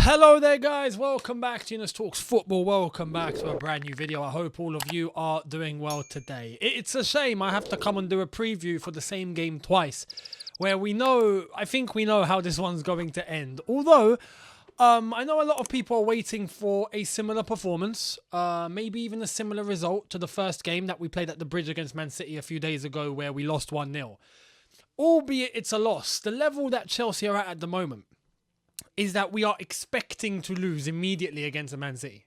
Hello there guys, welcome back to Younes Talks Football, welcome back to a brand new video. I hope all of you are doing well today. It's a shame I have to come and do a preview for the same game twice, where I think we know how this one's going to end. Although, I know a lot of people are waiting for a similar performance, maybe even a similar result to the first game that we played at the Bridge against Man City a few days ago where we lost 1-0. Albeit it's a loss, the level that Chelsea are at the moment is that we are expecting to lose immediately against a Man City.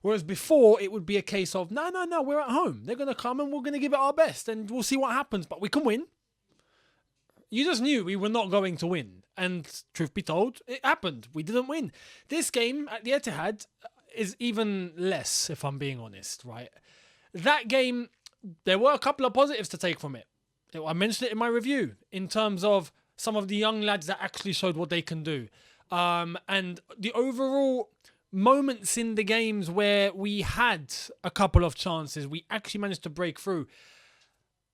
Whereas before, it would be a case of, no, we're at home. They're going to come and we're going to give it our best and we'll see what happens, but we can win. You just knew we were not going to win. And truth be told, it happened. We didn't win. This game at the Etihad is even less, if I'm being honest, right? That game, there were a couple of positives to take from it. I mentioned it in my review in terms of some of the young lads that actually showed what they can do. And the overall moments in the games where we had a couple of chances, we actually managed to break through.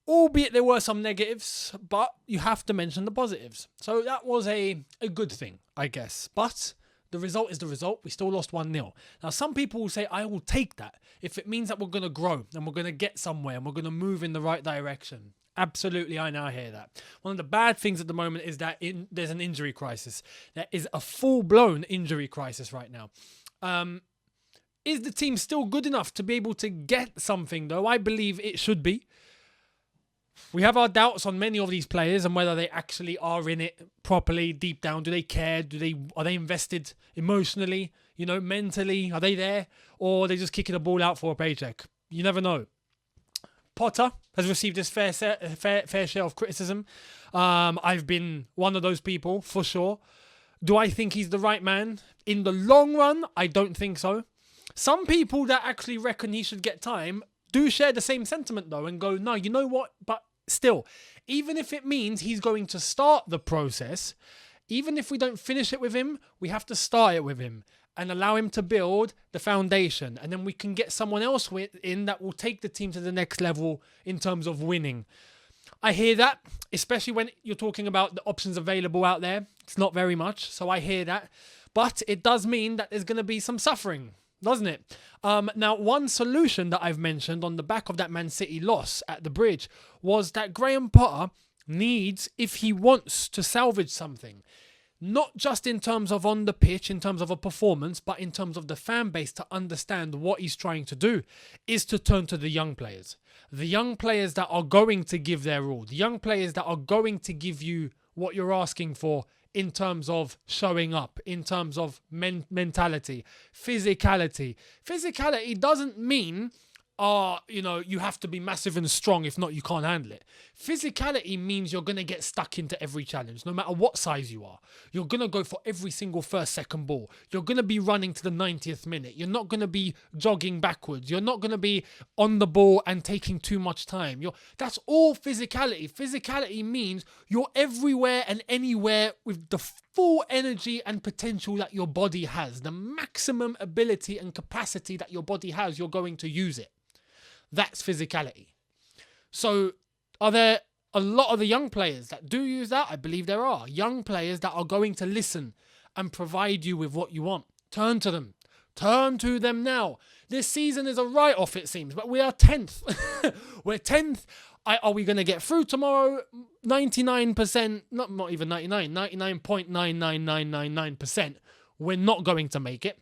Albeit there were some negatives, but you have to mention the positives. So that was a good thing, I guess. But the result is the result. We still lost 1-0. Now, some people will say, I will take that if it means that we're going to grow and we're going to get somewhere and we're going to move in the right direction. Absolutely, I now hear that. One of the bad things at the moment is that there's an injury crisis. There is a full-blown injury crisis right now. Is the team still good enough to be able to get something, though? I believe it should be. We have our doubts on many of these players and whether they actually are in it properly, deep down. Do they care? Are they invested emotionally, mentally? Are they there? Or are they just kicking the ball out for a paycheck? You never know. Potter has received his fair share of criticism. I've been one of those people, for sure. Do I think he's the right man? In the long run, I don't think so. Some people that actually reckon he should get time do share the same sentiment, though, and go, no, you know what? But still, even if it means he's going to start the process, even if we don't finish it with him, we have to start it with him and allow him to build the foundation. And then we can get someone else in that will take the team to the next level in terms of winning. I hear that, especially when you're talking about the options available out there. It's not very much, so I hear that. But it does mean that there's going to be some suffering, doesn't it? Now, one solution that I've mentioned on the back of that Man City loss at the Bridge was that Graham Potter needs, if he wants to salvage something, not just in terms of on the pitch, in terms of a performance, but in terms of the fan base to understand what he's trying to do, is to turn to the young players. The young players that are going to give their all. The young players that are going to give you what you're asking for in terms of showing up, in terms of mentality, physicality. Physicality doesn't mean you have to be massive and strong. If not, you can't handle it. Physicality means you're going to get stuck into every challenge, no matter what size you are. You're going to go for every single first, second ball. You're going to be running to the 90th minute. You're not going to be jogging backwards. You're not going to be on the ball and taking too much time. That's all physicality. Physicality means you're everywhere and anywhere with the full energy and potential that your body has. The maximum ability and capacity that your body has, you're going to use it. That's physicality. So are there a lot of the young players that do use that? I believe there are. Young players that are going to listen and provide you with what you want. Turn to them. Turn to them now. This season is a write-off, it seems, but we are 10th. We're 10th. Are we going to get through tomorrow? 99%, not even 99, 99.99999%. We're not going to make it.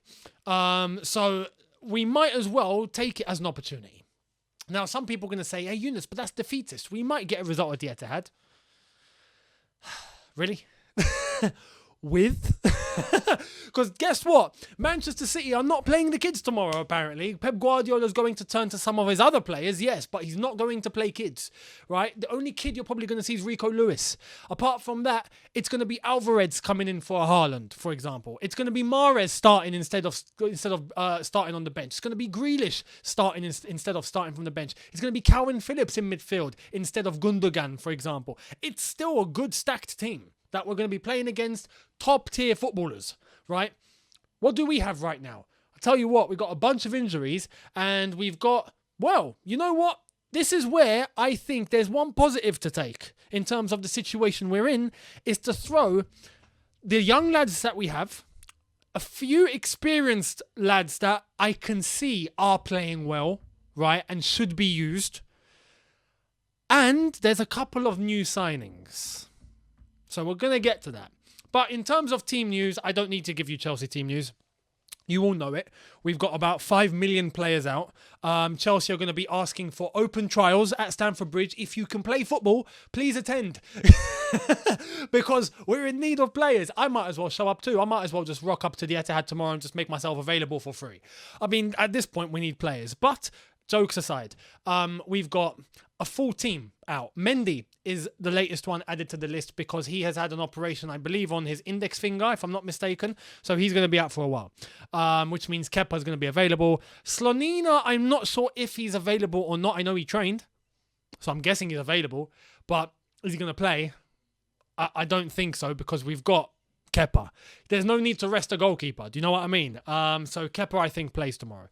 So we might as well take it as an opportunity. Now, some people are going to say, hey, Younes, but that's defeatist. We might get a result at the Etihad. Really? Because guess what? Manchester City are not playing the kids tomorrow, apparently. Pep Guardiola's going to turn to some of his other players, yes, but he's not going to play kids, right? The only kid you're probably going to see is Rico Lewis. Apart from that, it's going to be Alvarez coming in for Haaland, for example. It's going to be Mahrez starting instead of starting on the bench. It's going to be Grealish starting instead of starting from the bench. It's going to be Calvin Phillips in midfield instead of Gundogan, for example. It's still a good stacked team that we're going to be playing against top-tier footballers, right? What do we have right now? I'll tell you what, we've got a bunch of injuries, and we've got, well, you know what? This is where I think there's one positive to take in terms of the situation we're in, is to throw the young lads that we have a few experienced lads that I can see are playing well, right, and should be used. And there's a couple of new signings. So we're going to get to that. But in terms of team news, I don't need to give you Chelsea team news. You all know it. We've got about 5 million players out. Chelsea are going to be asking for open trials at Stamford Bridge. If you can play football, please attend. Because we're in need of players. I might as well show up too. I might as well just rock up to the Etihad tomorrow and just make myself available for free. I mean, at this point, we need players. But jokes aside, we've got a full team out. Mendy is the latest one added to the list because he has had an operation, I believe, on his index finger, if I'm not mistaken. So he's going to be out for a while, which means Kepa is going to be available. Slonina, I'm not sure if he's available or not. I know he trained, so I'm guessing he's available. But is he going to play? I don't think so because we've got Kepa. There's no need to rest a goalkeeper. Do you know what I mean? So Kepa, I think, plays tomorrow.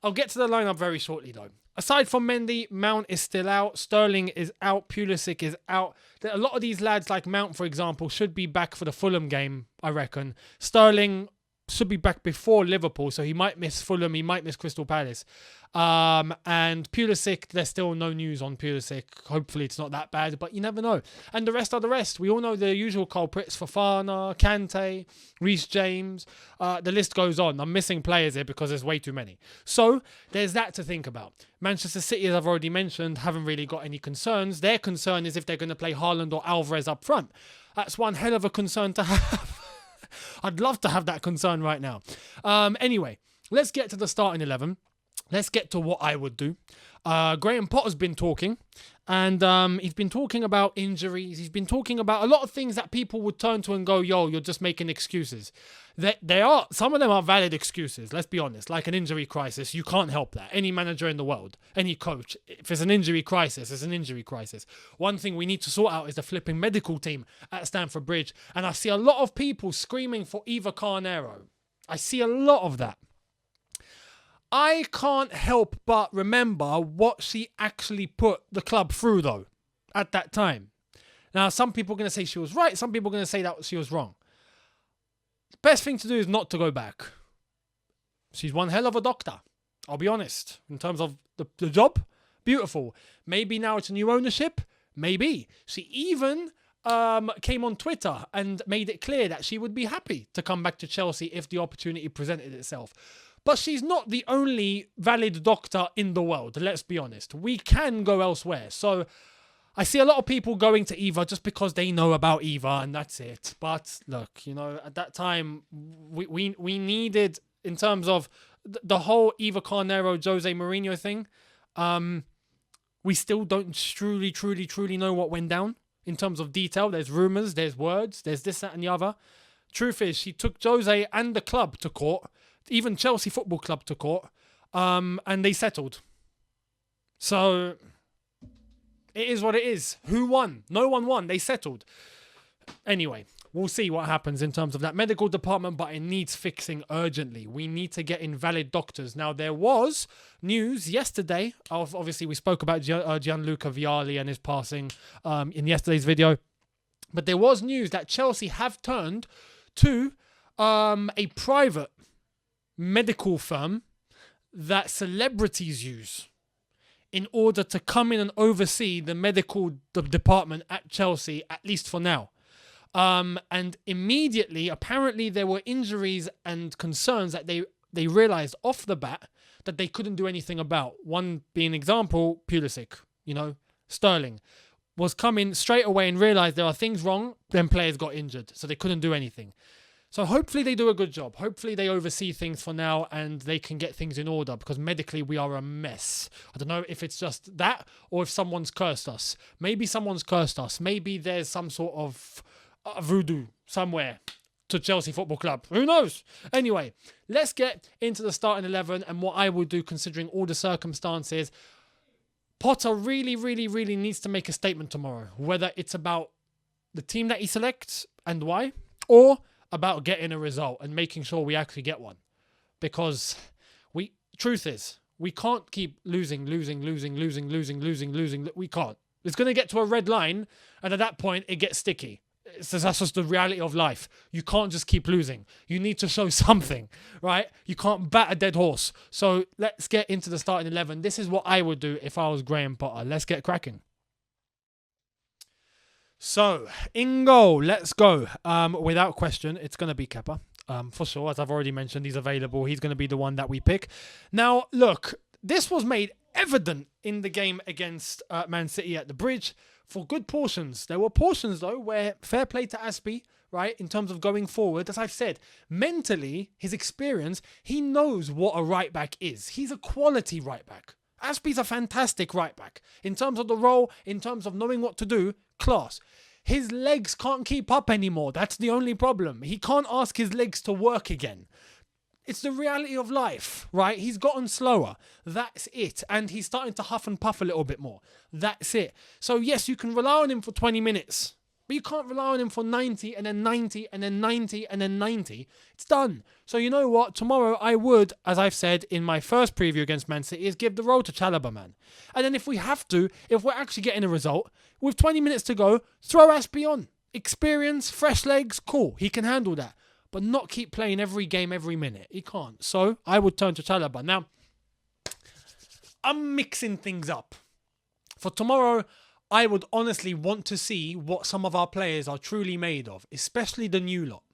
I'll get to the lineup very shortly, though. Aside from Mendy, Mount is still out. Sterling is out. Pulisic is out. A lot of these lads, like Mount, for example, should be back for the Fulham game, I reckon. Sterling should be back before Liverpool, so he might miss Fulham. He might miss Crystal Palace. And Pulisic, there's still no news on Pulisic. Hopefully it's not that bad, but you never know. And the rest are the rest. We all know the usual culprits: Fofana, Kante, Reece James. The list goes on. I'm missing players here because there's way too many. So there's that to think about. Manchester City, as I've already mentioned, haven't really got any concerns. Their concern is if they're going to play Haaland or Alvarez up front. That's one hell of a concern to have. I'd love to have that concern right now. Anyway, let's get to the starting 11. Let's get to what I would do. Graham Potter's been talking, and he's been talking about injuries. He's been talking about a lot of things that people would turn to and go, yo, you're just making excuses. Some of them are valid excuses, let's be honest. Like an injury crisis, you can't help that. Any manager in the world, any coach, if it's an injury crisis, it's an injury crisis. One thing we need to sort out is the flipping medical team at Stamford Bridge. And I see a lot of people screaming for Eva Carneiro. I see a lot of that. I can't help but remember what she actually put the club through, though, at that time. Now, some people are going to say she was right. Some people are going to say that she was wrong. The best thing to do is not to go back. She's one hell of a doctor. I'll be honest. In terms of the job, beautiful. Maybe now it's a new ownership. Maybe. She even came on Twitter and made it clear that she would be happy to come back to Chelsea if the opportunity presented itself. But she's not the only valid doctor in the world, let's be honest. We can go elsewhere. So I see a lot of people going to Eva just because they know about Eva and that's it. But look, at that time, we needed, in terms of the whole Eva Carneiro, Jose Mourinho thing, we still don't truly know what went down in terms of detail. There's rumours, there's words, there's this, that and the other. Truth is, she took Jose and the club to court. Even Chelsea Football Club to court, and they settled. So, it is what it is. Who won? No one won. They settled. Anyway, we'll see what happens in terms of that medical department, but it needs fixing urgently. We need to get invalid doctors. Now, there was news yesterday. Obviously, we spoke about Gianluca Vialli and his passing in yesterday's video. But there was news that Chelsea have turned to a private medical firm that celebrities use in order to come in and oversee the medical department at Chelsea, at least for now. And immediately, apparently, there were injuries and concerns that they realised off the bat that they couldn't do anything about. One being example, Pulisic, Sterling was coming straight away and realised there are things wrong, then players got injured, so they couldn't do anything. So hopefully they do a good job. Hopefully they oversee things for now and they can get things in order because medically we are a mess. I don't know if it's just that or if someone's cursed us. Maybe someone's cursed us. Maybe there's some sort of voodoo somewhere to Chelsea Football Club. Who knows? Anyway, let's get into the starting 11 and what I would do considering all the circumstances. Potter really needs to make a statement tomorrow, whether it's about the team that he selects and why, or about getting a result and making sure we actually get one. Because truth is, we can't keep losing. We can't. It's going to get to a red line, and at that point, it gets sticky. That's just the reality of life. You can't just keep losing. You need to show something, right? You can't bat a dead horse. So let's get into the starting 11. This is what I would do if I was Graham Potter. Let's get cracking. So, in goal, let's go. Without question, it's going to be Kepa. For sure, as I've already mentioned, he's available. He's going to be the one that we pick. Now, look, this was made evident in the game against Man City at the Bridge for good portions. There were portions, though, where fair play to Aspie, right, in terms of going forward. As I've said, mentally, his experience, he knows what a right-back is. He's a quality right-back. Aspie's a fantastic right-back. In terms of the role, in terms of knowing what to do, class. His legs can't keep up anymore. That's the only problem. He can't ask his legs to work again. It's the reality of life, right? He's gotten slower. That's it. And he's starting to huff and puff a little bit more. That's it. So yes, you can rely on him for 20 minutes. But you can't rely on him for 90 and then 90 and then 90 and then 90. It's done. So you know what? Tomorrow I would, as I've said in my first preview against Man City, is give the role to Chalobah, man. And then if we have to, if we're actually getting a result, with 20 minutes to go, throw Aspie on. Experience, fresh legs, cool. He can handle that. But not keep playing every game, every minute. He can't. So I would turn to Chalobah. Now, I'm mixing things up. For tomorrow, I would honestly want to see what some of our players are truly made of, especially the new lot.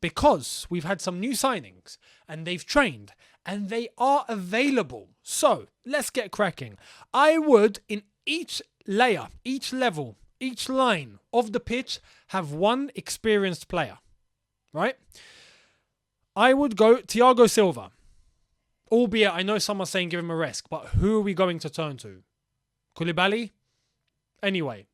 Because we've had some new signings and they've trained and they are available. So let's get cracking. I would, in each layer, each level, each line of the pitch, have one experienced player. Right? I would go Thiago Silva. Albeit, I know some are saying give him a rest, but who are we going to turn to? Koulibaly? Anyway,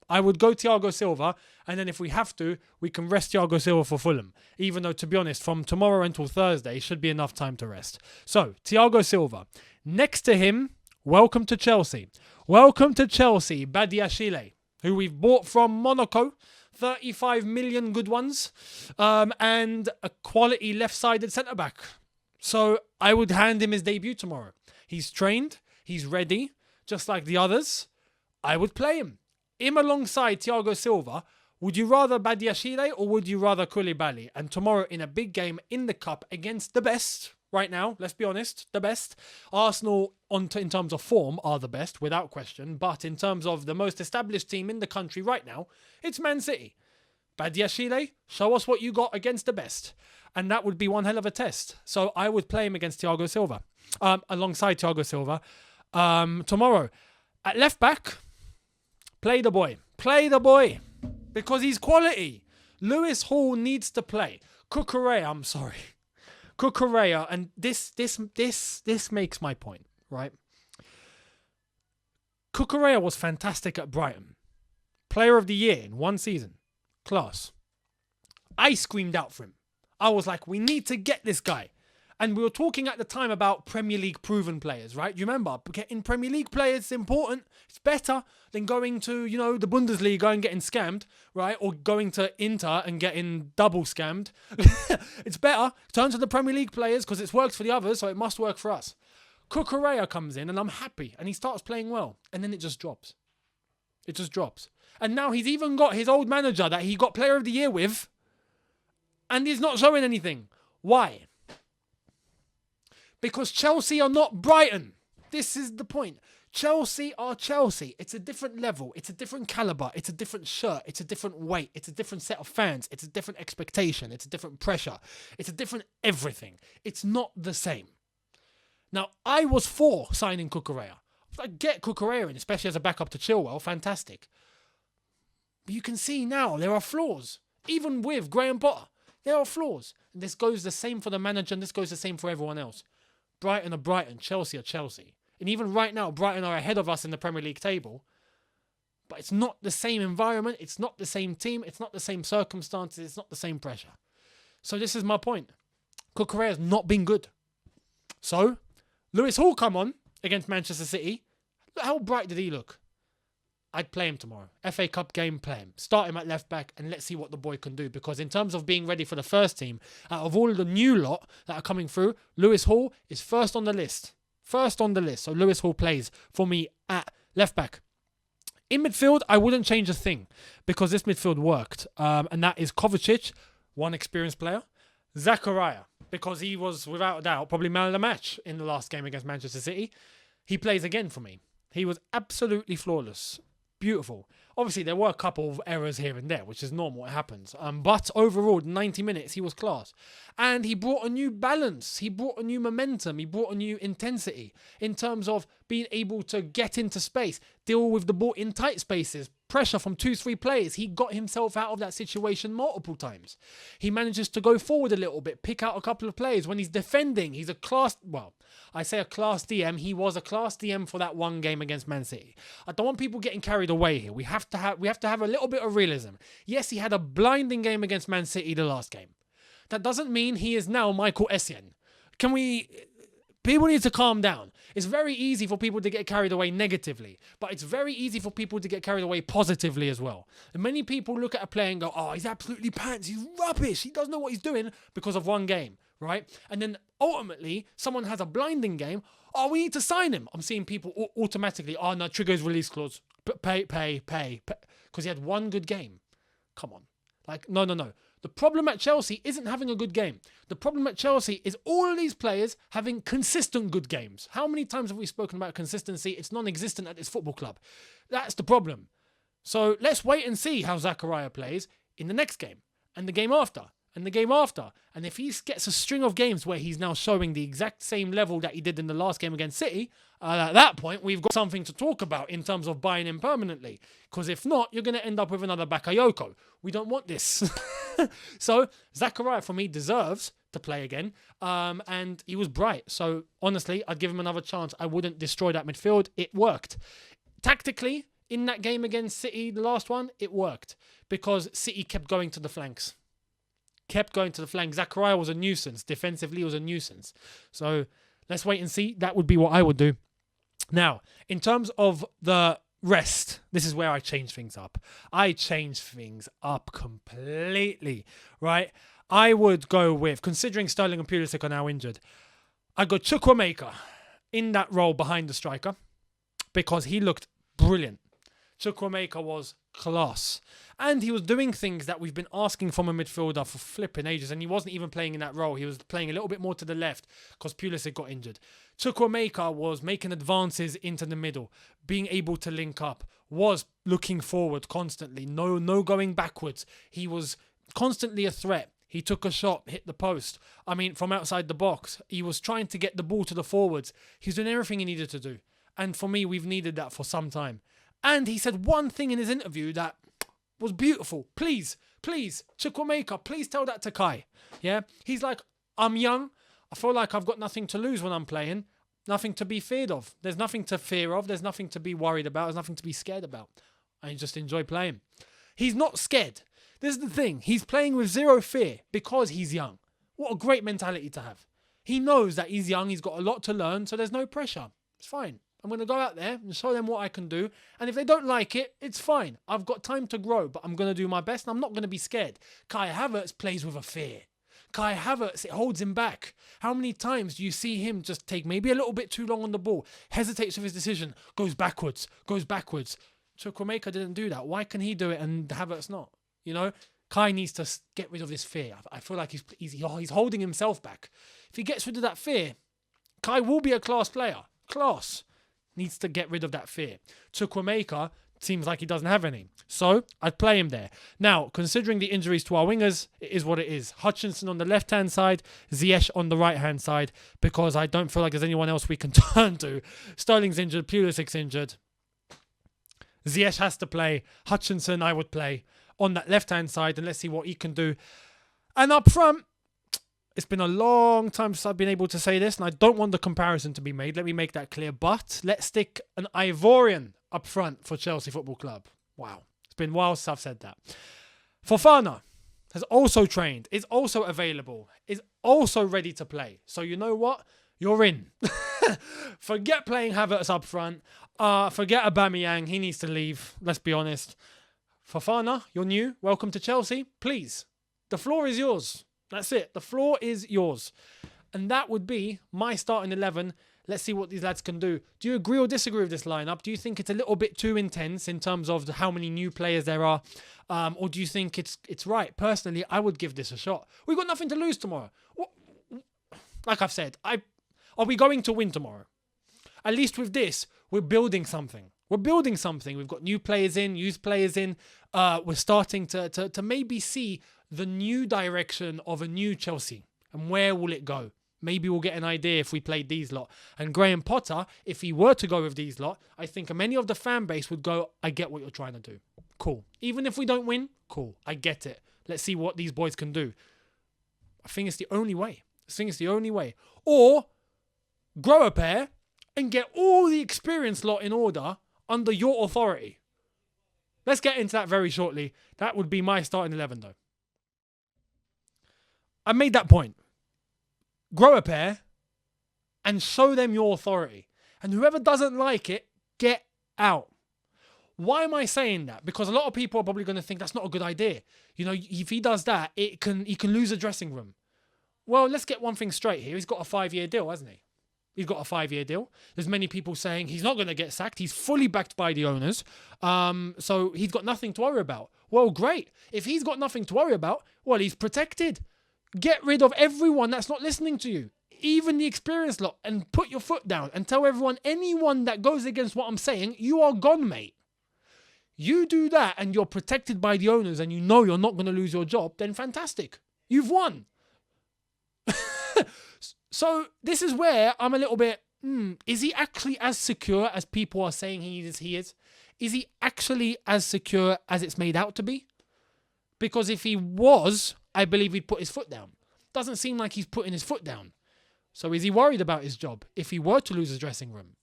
I would go Thiago Silva, and then if we have to, we can rest Thiago Silva for Fulham. Even though, to be honest, from tomorrow until Thursday, should be enough time to rest. So, Thiago Silva. Next to him, welcome to Chelsea. Welcome to Chelsea, Badiashile, who we've bought from Monaco. 35 million good ones, and a quality left-sided centre-back. So I would hand him his debut tomorrow. He's trained, he's ready, just like the others. I would play him. Him alongside Thiago Silva. Would you rather Badiashile or would you rather Koulibaly? And tomorrow in a big game in the Cup against the best, right now, let's be honest, the best. Arsenal, in terms of form, are the best, without question. But in terms of the most established team in the country right now, it's Man City. Badiashile, show us what you got against the best. And that would be one hell of a test. So I would play him against Thiago Silva, alongside Thiago Silva. Tomorrow, at left back, play the boy. Play the boy. Because he's quality. Lewis Hall needs to play. Cucurella, I'm sorry. Cucurella, and this makes my point, right? Cucurella was fantastic at Brighton. Player of the year in one season. Class. I screamed out for him. I was like, we need to get this guy. And we were talking at the time about Premier League proven players, right? Do you remember? Getting Premier League players is important. It's better than going to, the Bundesliga and getting scammed, right? Or going to Inter and getting double scammed. It's better. Turn to the Premier League players because it's worked for the others, so it must work for us. Cucurella comes in and I'm happy and he starts playing well. And then it just drops. It just drops. And now he's even got his old manager that he got Player of the Year with and he's not showing anything. Why? Because Chelsea are not Brighton. This is the point. Chelsea are Chelsea. It's a different level. It's a different caliber. It's a different shirt. It's a different weight. It's a different set of fans. It's a different expectation. It's a different pressure. It's a different everything. It's not the same. Now, I was for signing Cucurella. I get Cucurella in, especially as a backup to Chilwell. Fantastic. But you can see now there are flaws. Even with Graham Potter, there are flaws. And this goes the same for the manager and this goes the same for everyone else. Brighton are Brighton, Chelsea are Chelsea. And even right now, Brighton are ahead of us in the Premier League table. But it's not the same environment. It's not the same team. It's not the same circumstances. It's not the same pressure. So this is my point. Cucurella has not been good. So, Lewis Hall come on against Manchester City. Look how bright did he look? I'd play him tomorrow. FA Cup game, play him. Start him at left back and let's see what the boy can do. Because in terms of being ready for the first team, out of all the new lot that are coming through, Lewis Hall is first on the list. First on the list. So Lewis Hall plays for me at left back. In midfield, I wouldn't change a thing because this midfield worked. And that is Kovacic, one experienced player. Zakaria, because he was, without a doubt, probably man of the match in the last game against Manchester City. He plays again for me. He was absolutely flawless. Beautiful. Obviously, there were a couple of errors here and there, which is normal. It happens. But overall, 90 minutes, he was class. And he brought a new balance. He brought a new momentum. He brought a new intensity in terms of being able to get into space, deal with the ball in tight spaces, pressure from 2-3 players. He got himself out of that situation multiple times. He manages to go forward a little bit, pick out a couple of players. When he's defending, he's a class... Well, I say a class DM. He was a class DM for that one game against Man City. I don't want people getting carried away here. We have to have a little bit of realism. Yes, he had a blinding game against Man City the last game. That doesn't mean he is now Michael Essien. People need to calm down. It's very easy for people to get carried away negatively, but it's very easy for people to get carried away positively as well. And many people look at a player and go, oh, he's absolutely pants. He's rubbish. He doesn't know what he's doing because of one game, right? And then ultimately, someone has a blinding game. Oh, we need to sign him. I'm seeing people automatically, oh, no, trigger his release clause. Pay. Because he had one good game. Come on. Like, no. The problem at Chelsea isn't having a good game. The problem at Chelsea is all of these players having consistent good games. How many times have we spoken about consistency? It's non-existent at this football club. That's the problem. So let's wait and see how Zakaria plays in the next game and the game after and the game after. And if he gets a string of games where he's now showing the exact same level that he did in the last game against City, at that point, we've got something to talk about in terms of buying him permanently. Because if not, you're going to end up with another Bakayoko. We don't want this. So, Zakaria, for me, deserves to play again. And he was bright. So, honestly, I'd give him another chance. I wouldn't destroy that midfield. It worked. Tactically, in that game against City, the last one, it worked. Because City kept going to the flanks. Zakaria was a nuisance. Defensively, he was a nuisance. So, let's wait and see. That would be what I would do. Now, in terms of the rest, this is where I change things up. I change things up completely, right? I would go with, considering Sterling and Pulisic are now injured, I got Chukwuemeka in that role behind the striker because he looked brilliant. Chukwuemeka was class. And he was doing things that we've been asking from a midfielder for flipping ages. And he wasn't even playing in that role. He was playing a little bit more to the left because Pulisic got injured. Chukwuemeka was making advances into the middle, being able to link up, was looking forward constantly. No going backwards. He was constantly a threat. He took a shot, hit the post. From outside the box. He was trying to get the ball to the forwards. He's doing everything he needed to do. And for me, we've needed that for some time. And he said one thing in his interview that was beautiful. Please, Chukwuemeka, please tell that to Kai. Yeah? He's like, I'm young. I feel like I've got nothing to lose when I'm playing. Nothing to be feared of. There's nothing to fear of. There's nothing to be worried about. There's nothing to be scared about. I just enjoy playing. He's not scared. This is the thing. He's playing with zero fear because he's young. What a great mentality to have. He knows that he's young. He's got a lot to learn, so there's no pressure. It's fine. I'm going to go out there and show them what I can do. And if they don't like it, it's fine. I've got time to grow, but I'm going to do my best and I'm not going to be scared. Kai Havertz plays with a fear. Kai Havertz, it holds him back. How many times do you see him just take maybe a little bit too long on the ball, hesitates with his decision, goes backwards. Chukwuemeka didn't do that. Why can he do it and Havertz not? You know, Kai needs to get rid of this fear. I feel like he's holding himself back. If he gets rid of that fear, Kai will be a class player. Class. Needs to get rid of that fear. Chukwuemeka seems like he doesn't have any. So, I'd play him there. Now, considering the injuries to our wingers, it is what it is. Hutchinson on the left-hand side, Ziyech on the right-hand side, because I don't feel like there's anyone else we can turn to. Sterling's injured, Pulisic's injured. Ziyech has to play. Hutchinson, I would play on that left-hand side, and let's see what he can do. And up front, it's been a long time since I've been able to say this, and I don't want the comparison to be made. Let me make that clear. But let's stick an Ivorian up front for Chelsea Football Club. Wow. It's been a while since I've said that. Fofana has also trained, is also available, is also ready to play. So you know what? You're in. Forget playing Havertz up front. Forget Aubameyang. He needs to leave. Let's be honest. Fofana, you're new. Welcome to Chelsea. Please. The floor is yours. That's it. The floor is yours. And that would be my starting 11 Let's see what these lads can do. Do you agree or disagree with this lineup? Do you think it's a little bit too intense in terms of how many new players there are? Or do you think it's right? Personally, I would give this a shot. We've got nothing to lose tomorrow. Like I've said, are we going to win tomorrow? At least with this, we're building something. We're building something. We've got new players in, youth players in. We're starting to maybe see the new direction of a new Chelsea. And where will it go? Maybe we'll get an idea if we played these lot. And Graham Potter, if he were to go with these lot, I think many of the fan base would go, I get what you're trying to do. Cool. Even if we don't win, cool. I get it. Let's see what these boys can do. I think it's the only way. Or grow a pair and get all the experienced lot in order under your authority. Let's get into that very shortly. That would be my starting 11 though. I made that point. Grow a pair and show them your authority. And whoever doesn't like it, get out. Why am I saying that? Because a lot of people are probably going to think that's not a good idea. You know, if he does that, he can lose a dressing room. Well, let's get one thing straight here. He's got a 5-year deal, hasn't he? He's got a 5-year deal. There's many people saying he's not going to get sacked. He's fully backed by the owners. So he's got nothing to worry about. Well, great. If he's got nothing to worry about, well, he's protected. Get rid of everyone that's not listening to you, even the experienced lot, and put your foot down and tell everyone, anyone that goes against what I'm saying, you are gone, mate. You do that and you're protected by the owners and you know you're not going to lose your job, then fantastic. You've won. So this is where I'm a little bit, is he actually as secure as people are saying he is? Is he actually as secure as it's made out to be? Because if he was, I believe he'd put his foot down. Doesn't seem like he's putting his foot down. So is he worried about his job if he were to lose his dressing room?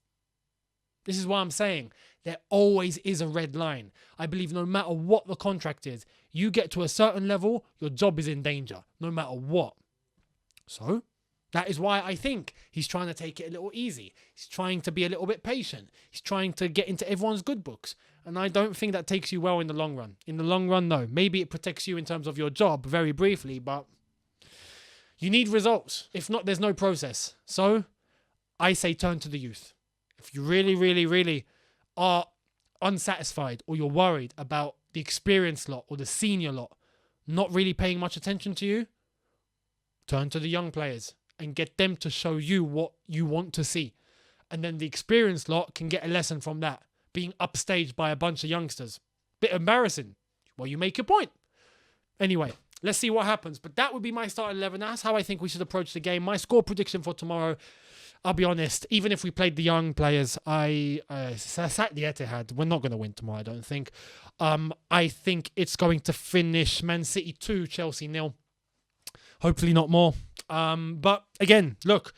This is why I'm saying there always is a red line. I believe no matter what the contract is, you get to a certain level, your job is in danger, no matter what. So that is why I think he's trying to take it a little easy. He's trying to be a little bit patient. He's trying to get into everyone's good books. And I don't think that takes you well in the long run. In the long run, no. Maybe it protects you in terms of your job very briefly, but you need results. If not, there's no process. So I say turn to the youth. If you really, really, really are unsatisfied or you're worried about the experienced lot or the senior lot not really paying much attention to you, turn to the young players and get them to show you what you want to see. And then the experienced lot can get a lesson from that. Being upstaged by a bunch of youngsters. Bit embarrassing. Well, you make your point. Anyway, let's see what happens. But that would be my starting 11. That's how I think we should approach the game. My score prediction for tomorrow, I'll be honest, even if we played the young players, I sat the Etihad. We're not going to win tomorrow, I don't think. I think it's going to finish Man City 2, Chelsea 0. Hopefully not more. But again, look,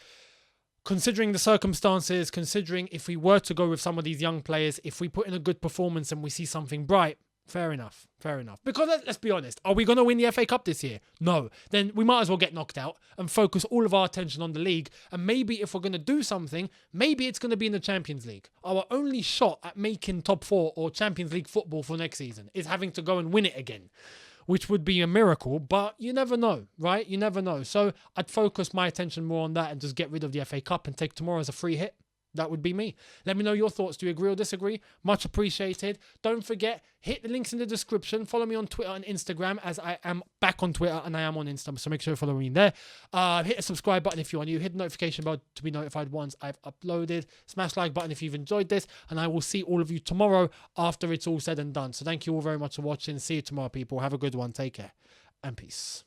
considering the circumstances, considering if we were to go with some of these young players, if we put in a good performance and we see something bright, fair enough. Because let's be honest, are we going to win the FA Cup this year? No. Then we might as well get knocked out and focus all of our attention on the league. And maybe if we're going to do something, maybe it's going to be in the Champions League. Our only shot at making top 4 or Champions League football for next season is having to go and win it again, which would be a miracle, but you never know, right? You never know. So I'd focus my attention more on that and just get rid of the FA Cup and take tomorrow as a free hit. That would be me. Let me know your thoughts. Do you agree or disagree? Much appreciated. Don't forget, hit the links in the description. Follow me on Twitter and Instagram, as I am back on Twitter and I am on Insta, so make sure you follow me there. Hit the subscribe button if you are new. Hit the notification bell to be notified once I've uploaded. Smash like button if you've enjoyed this, and I will see all of you tomorrow after it's all said and done. So thank you all very much for watching. See you tomorrow, people. Have a good one. Take care and peace.